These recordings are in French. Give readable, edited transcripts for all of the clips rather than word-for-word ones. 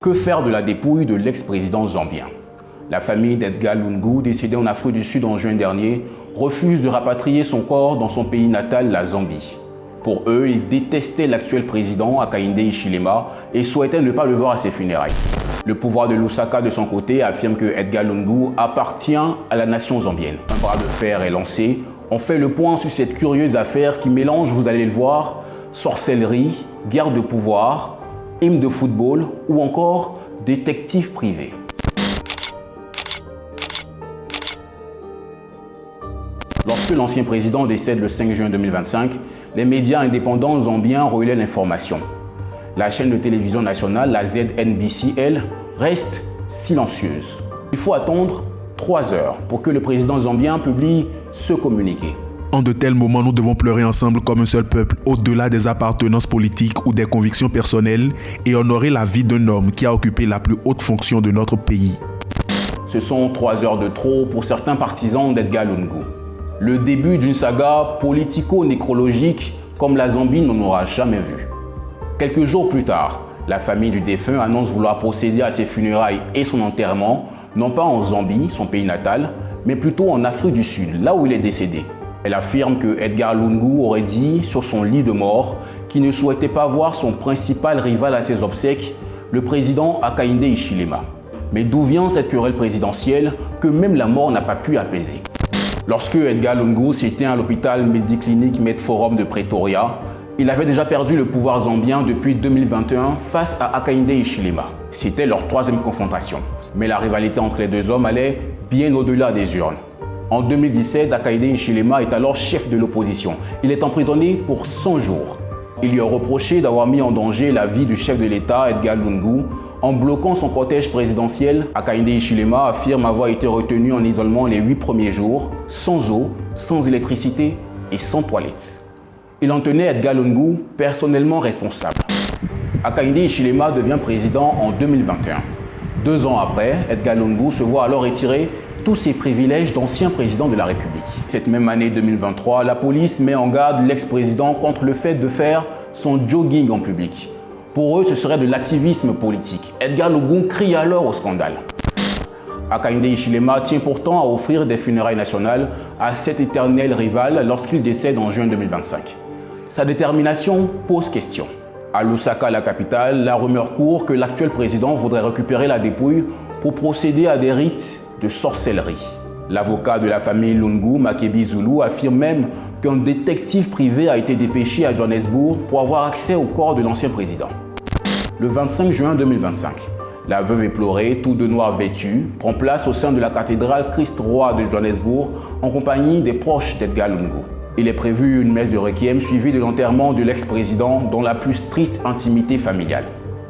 Que faire de la dépouille de l'ex-président zambien? La famille d'Edgar Lungu, décédé en Afrique du Sud en juin dernier, refuse de rapatrier son corps dans son pays natal, la Zambie. Pour eux, ils détestaient l'actuel président Hakainde Hichilema et souhaitaient ne pas le voir à ses funérailles. Le pouvoir de Lusaka, de son côté, affirme que Edgar Lungu appartient à la nation zambienne. Un bras de fer est lancé. On fait le point sur cette curieuse affaire qui mélange, vous allez le voir, sorcellerie, guerre de pouvoir, hymne de football ou encore détective privé. Lorsque l'ancien président décède le 5 juin 2025, les médias indépendants zambiens relaient l'information. La chaîne de télévision nationale, la ZNBC, elle, reste silencieuse. Il faut attendre 3 heures pour que le président zambien publie ce communiqué. En de tels moments, nous devons pleurer ensemble comme un seul peuple, au-delà des appartenances politiques ou des convictions personnelles, et honorer la vie d'un homme qui a occupé la plus haute fonction de notre pays. Ce sont 3 heures de trop pour certains partisans d'Edgar Lungu. Le début d'une saga politico-nécrologique comme la Zambie n'en aura jamais vu. Quelques jours plus tard, la famille du défunt annonce vouloir procéder à ses funérailles et son enterrement, non pas en Zambie, son pays natal, mais plutôt en Afrique du Sud, là où il est décédé. Elle affirme que Edgar Lungu aurait dit sur son lit de mort qu'il ne souhaitait pas voir son principal rival à ses obsèques, le président Hakainde Hichilema. Mais d'où vient cette querelle présidentielle que même la mort n'a pas pu apaiser? Lorsque Edgar Lungu s'était à l'hôpital Mediclinic Medforum de Pretoria, il avait déjà perdu le pouvoir zambien depuis 2021 face à Hakainde Hichilema. C'était leur 3e confrontation. Mais la rivalité entre les deux hommes allait bien au-delà des urnes. En 2017, Hakainde Hichilema est alors chef de l'opposition. Il est emprisonné pour 100 jours. Il lui est reproché d'avoir mis en danger la vie du chef de l'État, Edgar Lungu, en bloquant son cortège présidentiel. Hakainde Hichilema affirme avoir été retenu en isolement les 8 premiers jours, sans eau, sans électricité et sans toilettes. Il en tenait Edgar Lungu personnellement responsable. Hakainde Hichilema devient président en 2021. 2 ans après, Edgar Lungu se voit alors retirer tous ses privilèges d'ancien président de la République. Cette même année 2023, la police met en garde l'ex-président contre le fait de faire son jogging en public. Pour eux, ce serait de l'activisme politique. Edgar Lungu crie alors au scandale. Hakainde Hichilema tient pourtant à offrir des funérailles nationales à cet éternel rival lorsqu'il décède en juin 2025. Sa détermination pose question. À Lusaka, la capitale, la rumeur court que l'actuel président voudrait récupérer la dépouille pour procéder à des rites de sorcellerie. L'avocat de la famille Lungu, Makebi Zulu, affirme même qu'un détective privé a été dépêché à Johannesburg pour avoir accès au corps de l'ancien président. Le 25 juin 2025, la veuve éplorée, tout de noir vêtue, prend place au sein de la cathédrale Christ-Roi de Johannesburg en compagnie des proches d'Edgar Lungu. Il est prévu une messe de requiem suivie de l'enterrement de l'ex-président dans la plus stricte intimité familiale.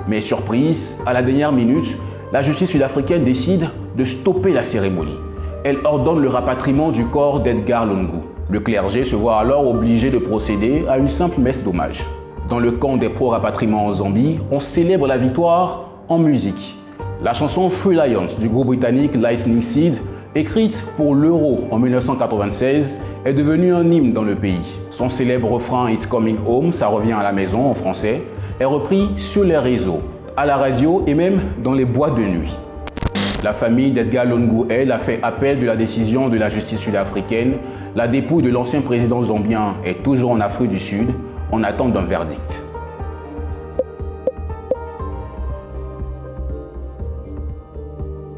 Mais surprise, à la dernière minute, la justice sud-africaine décide de stopper la cérémonie. Elle ordonne le rapatriement du corps d'Edgar Lungu. Le clergé se voit alors obligé de procéder à une simple messe d'hommage. Dans le camp des pro-rapatriements en Zambie, on célèbre la victoire en musique. La chanson Free Lions du groupe britannique Lightning Seed, écrite pour l'Euro en 1996, est devenue un hymne dans le pays. Son célèbre refrain It's Coming Home, ça revient à la maison en français, est repris sur les réseaux, à la radio et même dans les boîtes de nuit. La famille d'Edgar Lungu, elle, a fait appel de la décision de la justice sud-africaine. La dépouille de l'ancien président zambien est toujours en Afrique du Sud en attente d'un verdict.